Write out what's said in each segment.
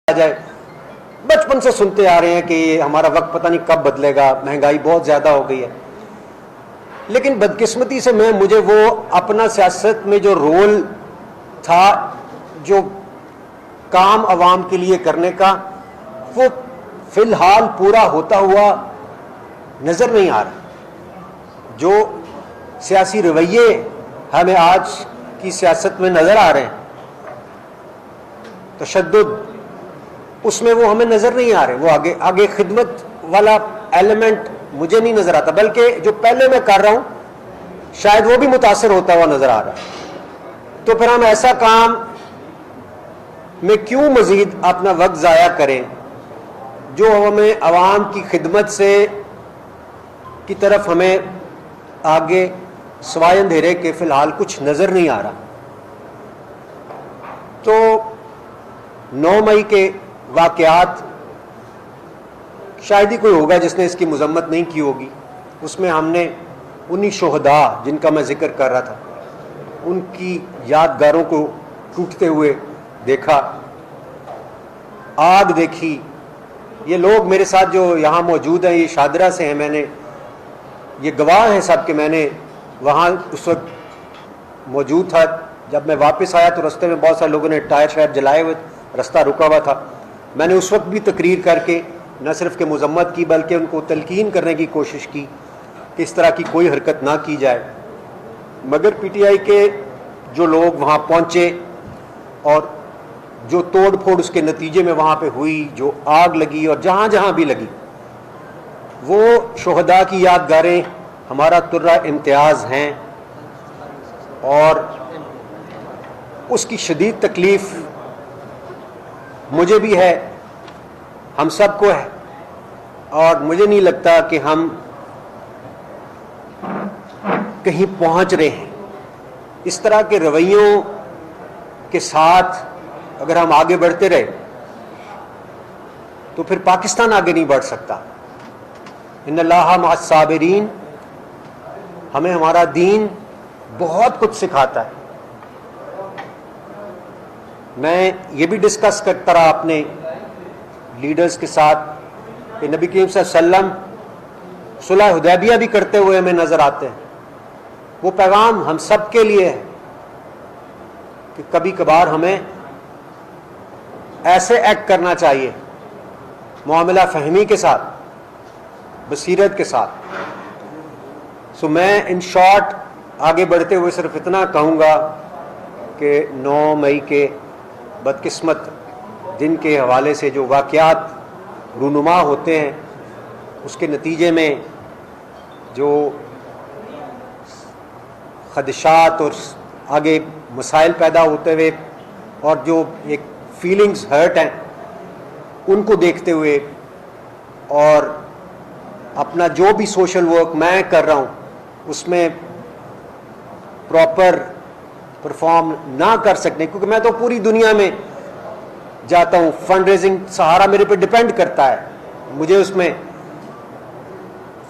آ جائے. بچپن سے سنتے آ رہے ہیں کہ یہ ہمارا وقت پتہ نہیں کب بدلے گا, مہنگائی بہت زیادہ ہو گئی ہے. لیکن بدقسمتی سے مجھے وہ اپنا سیاست میں جو رول تھا, جو کام عوام کے لیے کرنے کا, وہ فی الحال پورا ہوتا ہوا نظر نہیں آ رہا. جو سیاسی رویے ہمیں آج کی سیاست میں نظر آ رہے ہیں, تشدد, اس میں وہ ہمیں نظر نہیں آ رہے. وہ آگے خدمت والا ایلیمنٹ مجھے نہیں نظر آتا, بلکہ جو پہلے میں کر رہا ہوں شاید وہ بھی متاثر ہوتا ہوا نظر آ رہا ہے. تو پھر ہم ایسا کام میں کیوں مزید اپنا وقت ضائع کریں جو ہمیں عوام کی خدمت سے کی طرف ہمیں آگے سوائے اندھیرے کے فی الحال کچھ نظر نہیں آ رہا. تو 9 مئی کے واقعات, شاید ہی کوئی ہوگا جس نے اس کی مذمت نہیں کی ہوگی. اس میں ہم نے انہی شہداء جن کا میں ذکر کر رہا تھا, ان کی یادگاروں کو ٹوٹتے ہوئے دیکھا, آگ دیکھی. یہ لوگ میرے ساتھ جو یہاں موجود ہیں, یہ شادرہ سے ہیں, میں نے یہ گواہ ہیں سب کہ میں نے وہاں اس وقت موجود تھا. جب میں واپس آیا تو رستے میں بہت سارے لوگوں نے ٹائر شائر جلائے ہوئے, رستہ رکا ہوا تھا. میں نے اس وقت بھی تقریر کر کے نہ صرف کہ مذمت کی بلکہ ان کو تلقین کرنے کی کوشش کی کہ اس طرح کی کوئی حرکت نہ کی جائے. مگر پی ٹی آئی کے جو لوگ وہاں پہنچے اور جو توڑ پھوڑ اس کے نتیجے میں وہاں پہ ہوئی, جو آگ لگی اور جہاں جہاں بھی لگی, وہ شہداء کی یادگاریں ہمارا ترہ امتیاز ہیں. اور اس کی شدید تکلیف مجھے بھی ہے, ہم سب کو ہے, اور مجھے نہیں لگتا کہ ہم کہیں پہنچ رہے ہیں. اس طرح کے رویوں کے ساتھ اگر ہم آگے بڑھتے رہے تو پھر پاکستان آگے نہیں بڑھ سکتا. ان اللہ مع الصابرین, ہمیں ہمارا دین بہت کچھ سکھاتا ہے. میں یہ بھی ڈسکس کرتا رہا اپنے لیڈرز کے ساتھ کہ نبی کریم صلی اللہ علیہ وسلم صلح حدیبیہ بھی کرتے ہوئے ہمیں نظر آتے ہیں. وہ پیغام ہم سب کے لیے ہے کہ کبھی کبھار ہمیں ایسے ایکٹ کرنا چاہیے, معاملہ فہمی کے ساتھ, بصیرت کے ساتھ. سو میں ان شارٹ آگے بڑھتے ہوئے صرف اتنا کہوں گا کہ 9 مئی کے بدقسمت دن کے حوالے سے جو واقعات رونما ہوتے ہیں, اس کے نتیجے میں جو خدشات اور آگے مسائل پیدا ہوتے ہوئے اور جو ایک فیلنگز ہرٹ ہیں, ان کو دیکھتے ہوئے اور اپنا جو بھی سوشل ورک میں کر رہا ہوں اس میں پراپر پرفارم نہ کر سکنے, کیونکہ میں تو پوری دنیا میں جاتا ہوں, فنڈ ریزنگ سہارا میرے پہ ڈیپینڈ کرتا ہے, مجھے اس میں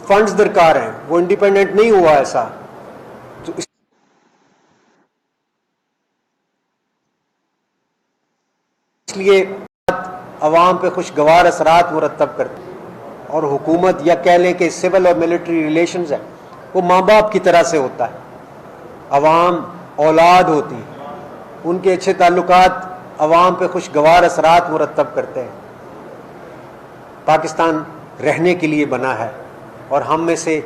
فنڈز درکار ہیں, وہ انڈیپینڈنٹ نہیں ہوا ایسا. تو اس لیے عوام پہ خوشگوار اثرات مرتب کرتے ہیں. اور حکومت یا کہہ لیں کہ سول اور ملٹری ریلیشنز ہے, وہ ماں باپ کی طرح سے ہوتا ہے. عوام اولاد ہوتی ہے, ان کے اچھے تعلقات عوام پہ خوشگوار اثرات مرتب کرتے ہیں. پاکستان رہنے کے لیے بنا ہے اور ہم میں سے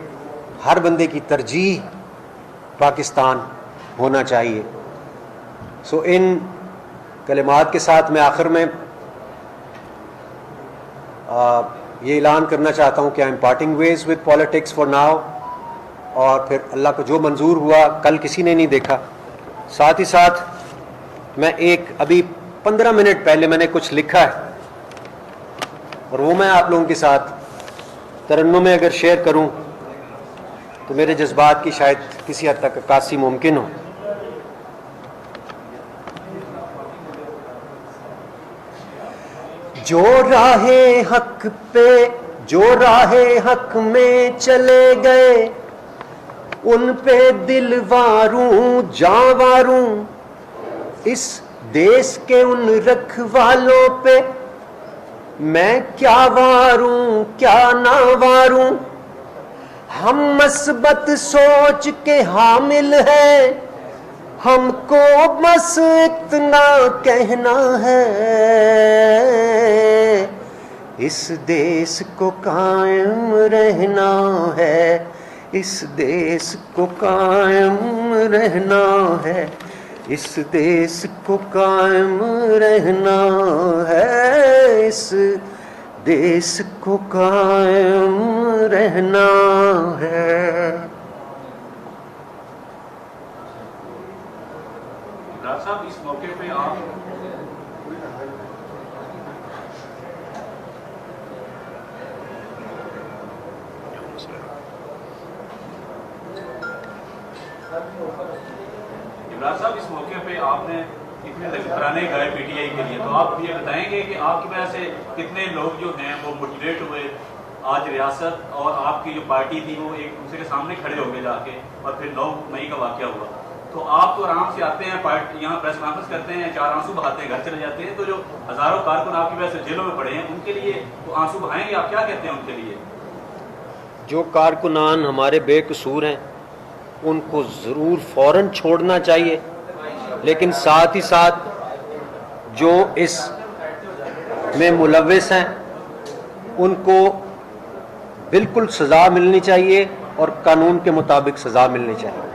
ہر بندے کی ترجیح پاکستان ہونا چاہیے. سو ان کلمات کے ساتھ میں آخر میں یہ اعلان کرنا چاہتا ہوں کہ I am parting ways with politics for now, اور پھر اللہ کو جو منظور ہوا کل کسی نے نہیں دیکھا. ساتھ ہی ساتھ میں ایک ابھی 15 منٹ پہلے میں نے کچھ لکھا ہے اور وہ میں آپ لوگوں کے ساتھ ترنم میں اگر شیئر کروں تو میرے جذبات کی شاید کسی حد تک عکاسی ممکن ہو. جو راہ حق میں چلے گئے ان پہ دل واروں جاں واروں, اس دیس کے ان رکھوالوں پہ میں کیا واروں کیا نہ واروں، ہم مثبت سوچ کے حامل ہیں، ہم کو بس اتنا کہنا ہے، اس دیس کو قائم رہنا ہے، اس دیس کو قائم رہنا ہے، اس دیس کو قائم رہنا ہے، اس دیس کو قائم رہنا ہے۔ ڈاکٹر صاحب اس موقع پہ آپ اس موقع پہ آپ نے اتنے ترانے گائے پی ٹی آئی کے لیے، تو آپ یہ بتائیں گے کہ آپ کی وجہ سے کتنے لوگ جو ہیں وہ موٹیویٹ ہوئے آج ریاست اور آپ کی جو پارٹی تھی وہ ایک دوسرے کے سامنے کھڑے ہو گئے جا کے، اور پھر 9 مئی کا واقعہ ہوا؟ تو آپ تو آرام سے آتے ہیں یہاں پریس کانفرنس کرتے ہیں، 4 آنسو بہاتے ہیں، گھر چلے جاتے ہیں، تو جو ہزاروں کارکن آپ کی وجہ سے جیلوں میں پڑے ہیں ان کے لیے تو آنسو بہائیں گے، آپ کیا کہتے ہیں ان کے لیے؟ جو کارکنان ہمارے بے قصور ہیں ان کو ضرور فوراً چھوڑنا چاہیے، لیکن ساتھ ہی ساتھ جو اس میں ملوث ہیں ان کو بالکل سزا ملنی چاہیے اور قانون کے مطابق سزا ملنی چاہیے۔